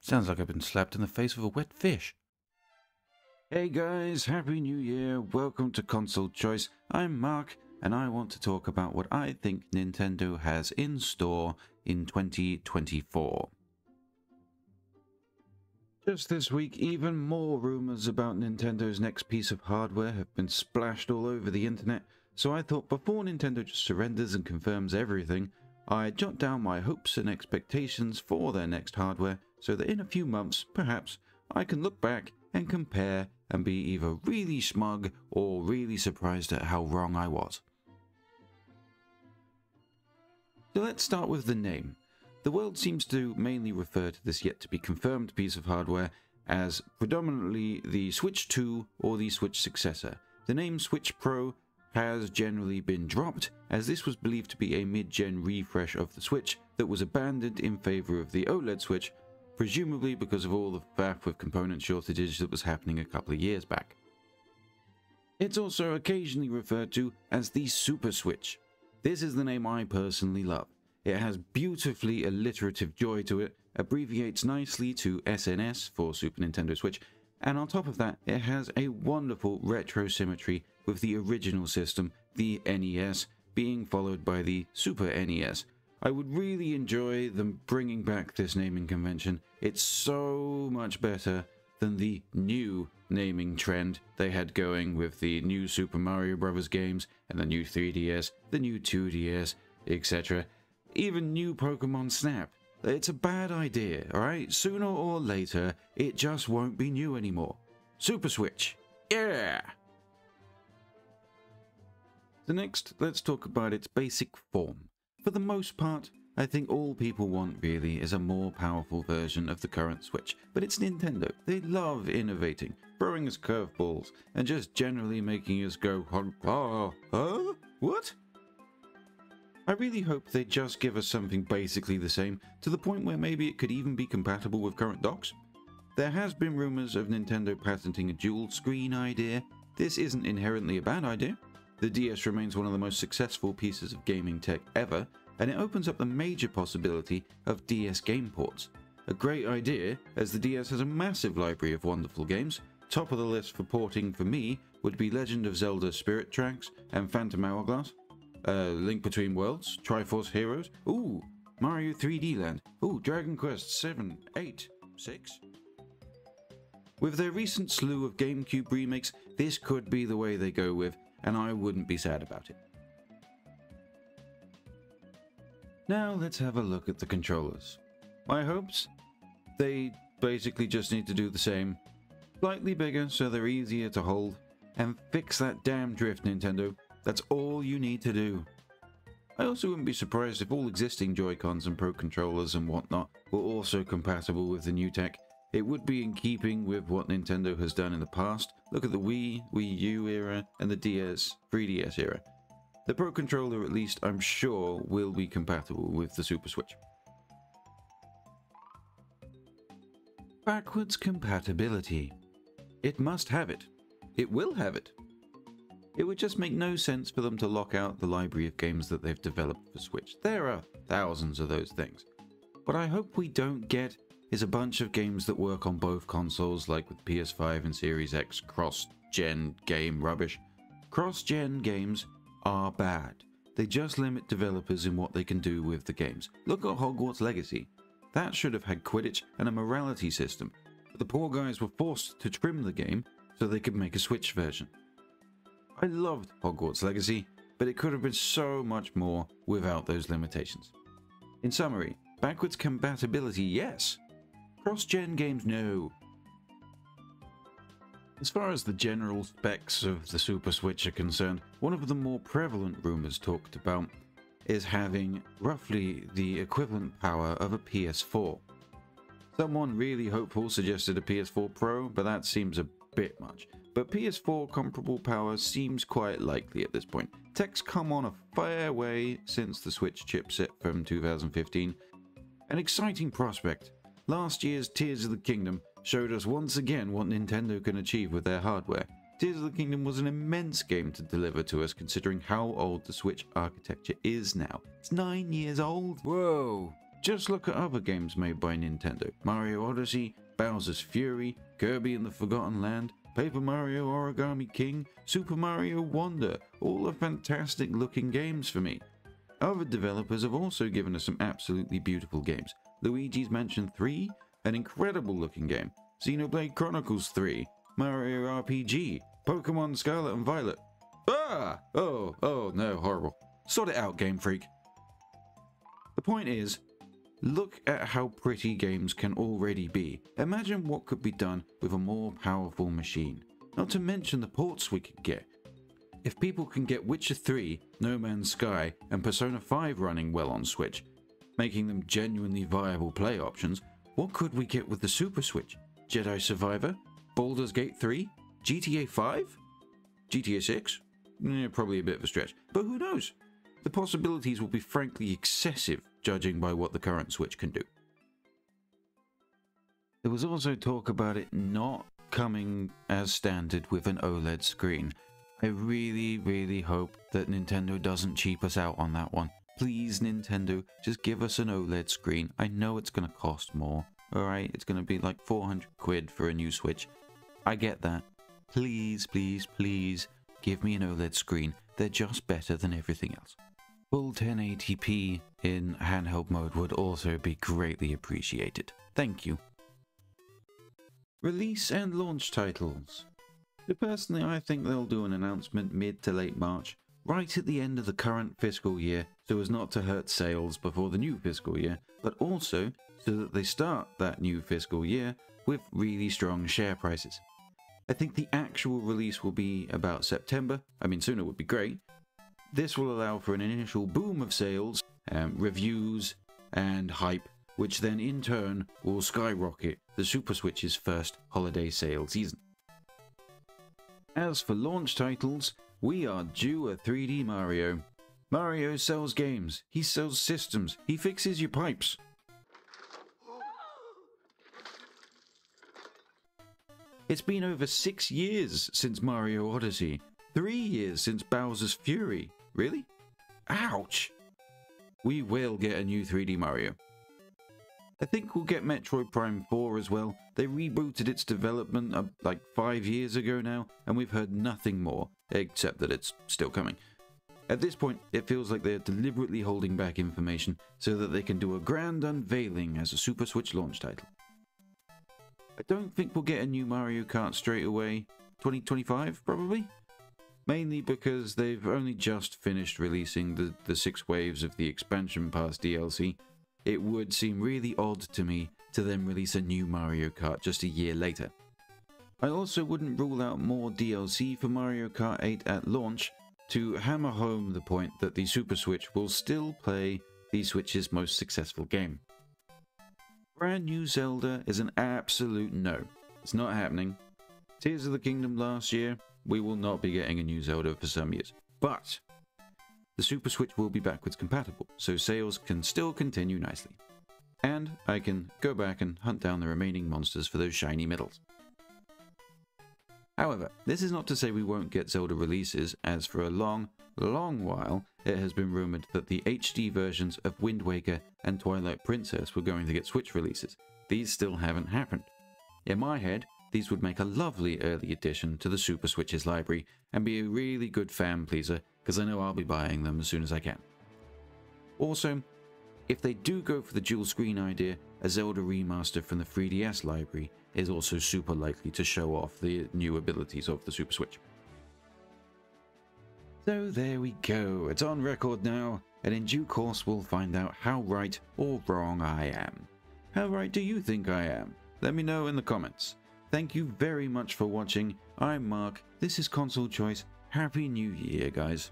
Sounds like I've been slapped in the face with a wet fish. Hey guys, Happy New Year, welcome to Console Choice. I'm Mark, and I want to talk about what I think Nintendo has in store in 2024. Just this week, even more rumors about Nintendo's next piece of hardware have been splashed all over the internet, so I thought before Nintendo just surrenders and confirms everything, I'd jot down my hopes and expectations for their next hardware, so that in a few months, perhaps, I can look back and compare and be either really smug or really surprised at how wrong I was. So let's start with the name. The world seems to mainly refer to this yet-to-be-confirmed piece of hardware as predominantly the Switch 2 or the Switch Successor. The name Switch Pro has generally been dropped, as this was believed to be a mid-gen refresh of the Switch that was abandoned in favor of the OLED Switch, presumably because of all the faff with component shortages that was happening a couple of years back. It's also occasionally referred to as the Super Switch. This is the name I personally love. It has beautifully alliterative joy to it, abbreviates nicely to SNS for Super Nintendo Switch, and on top of that, it has a wonderful retro symmetry with the original system, the NES, being followed by the Super NES. I would really enjoy them bringing back this naming convention. It's so much better than the new naming trend they had going with the new Super Mario Bros. Games and the new 3DS, the new 2DS, etc. Even new Pokemon Snap. It's a bad idea, alright? Sooner or later, it just won't be new anymore. Super Switch. Yeah! So next, let's talk about its basic form. For the most part, I think all people want really is a more powerful version of the current Switch. But it's Nintendo. They love innovating, throwing us curveballs, and just generally making us go, what? I really hope they just give us something basically the same, to the point where maybe it could even be compatible with current docks. There has been rumors of Nintendo patenting a dual screen idea. This isn't inherently a bad idea. The DS remains one of the most successful pieces of gaming tech ever, and it opens up the major possibility of DS game ports. A great idea, as the DS has a massive library of wonderful games. Top of the list for porting for me would be Legend of Zelda Spirit Tracks and Phantom Hourglass. Link Between Worlds, Triforce Heroes, ooh, Mario 3D Land, ooh, Dragon Quest 7, 8, 6. With their recent slew of GameCube remakes, this could be the way they go with, and I wouldn't be sad about it. Now let's have a look at the controllers. My hopes? They basically just need to do the same. Slightly bigger so they're easier to hold, and fix that damn drift, Nintendo. That's all you need to do. I also wouldn't be surprised if all existing Joy-Cons and Pro Controllers and whatnot were also compatible with the new tech. It would be in keeping with what Nintendo has done in the past. Look at the Wii, Wii U era, and the DS, 3DS era. The Pro Controller, at least, I'm sure, will be compatible with the Super Switch. Backwards compatibility. It must have it. It will have it. It would just make no sense for them to lock out the library of games that they've developed for Switch. There are thousands of those things. What I hope we don't get is a bunch of games that work on both consoles, like with PS5 and Series X cross-gen game rubbish. Cross-gen games are bad. They just limit developers in what they can do with the games. Look at Hogwarts Legacy. That should have had Quidditch and a morality system, but the poor guys were forced to trim the game so they could make a Switch version. I loved Hogwarts Legacy, but it could have been so much more without those limitations. In summary, backwards compatibility, yes. Cross-gen games, no. As far as the general specs of the Super Switch are concerned, one of the more prevalent rumors talked about is having roughly the equivalent power of a PS4. Someone really hopeful suggested a PS4 Pro, but that seems a bit much. But PS4 comparable power seems quite likely at this point. Tech's come on a fair way since the Switch chipset from 2015. An exciting prospect. Last year's Tears of the Kingdom showed us once again what Nintendo can achieve with their hardware. Tears of the Kingdom was an immense game to deliver to us, considering how old the Switch architecture is now. It's 9 years old. Whoa! Just look at other games made by Nintendo. Mario Odyssey, Bowser's Fury, Kirby and the Forgotten Land, Paper Mario Origami King, Super Mario Wonder, all are fantastic looking games for me. Other developers have also given us some absolutely beautiful games. Luigi's Mansion 3, an incredible looking game. Xenoblade Chronicles 3, Mario RPG, Pokemon Scarlet and Violet. Oh no, horrible. Sort it out, Game Freak. The point is, look at how pretty games can already be. Imagine what could be done with a more powerful machine. Not to mention the ports we could get. If people can get Witcher 3, No Man's Sky, and Persona 5 running well on Switch, making them genuinely viable play options, what could we get with the Super Switch? Jedi Survivor? Baldur's Gate 3? GTA 5? GTA 6? Probably a bit of a stretch, but who knows? The possibilities will be frankly excessive, judging by what the current Switch can do. There was also talk about it not coming as standard with an OLED screen. I really hope that Nintendo doesn't cheap us out on that one. Please, Nintendo, just give us an OLED screen. I know it's going to cost more, alright? It's going to be like 400 quid for a new Switch. I get that. Please, please, please, give me an OLED screen. They're just better than everything else. Full 1080p in handheld mode would also be greatly appreciated. Thank you. Release and launch titles. So personally, I think they'll do an announcement mid to late March, right at the end of the current fiscal year, so as not to hurt sales before the new fiscal year, but also so that they start that new fiscal year with really strong share prices. I think the actual release will be about September. I mean, sooner would be great. This will allow for an initial boom of sales, reviews, and hype, which then in turn will skyrocket the Super Switch's first holiday sale season. As for launch titles, we are due a 3D Mario. Mario sells games, he sells systems, he fixes your pipes. It's been over 6 years since Mario Odyssey, 3 years since Bowser's Fury. Really? Ouch! We will get a new 3D Mario. I think we'll get Metroid Prime 4 as well. They rebooted its development like 5 years ago now, and we've heard nothing more, except that it's still coming. At this point, it feels like they're deliberately holding back information so that they can do a grand unveiling as a Super Switch launch title. I don't think we'll get a new Mario Kart straight away. 2025, probably? Mainly because they've only just finished releasing the 6 waves of the expansion pass DLC. It would seem really odd to me to then release a new Mario Kart just a year later. I also wouldn't rule out more DLC for Mario Kart 8 at launch to hammer home the point that the Super Switch will still play the Switch's most successful game. Brand new Zelda is an absolute no. It's not happening. Tears of the Kingdom last year, we will not be getting a new Zelda for some years. But the Super Switch will be backwards compatible, so sales can still continue nicely. And I can go back and hunt down the remaining monsters for those shiny medals. However, this is not to say we won't get Zelda releases, as for a long while it has been rumoured that the HD versions of Wind Waker and Twilight Princess were going to get Switch releases. These still haven't happened. In my head, these would make a lovely early addition to the Super Switch's library and be a really good fan pleaser, because I know I'll be buying them as soon as I can. Also, if they do go for the dual screen idea, a Zelda remaster from the 3DS library is also super likely to show off the new abilities of the Super Switch. So there we go, it's on record now, and in due course we'll find out how right or wrong I am. How right do you think I am? Let me know in the comments. Thank you very much for watching. I'm Mark, this is Console Choice. Happy New Year, guys.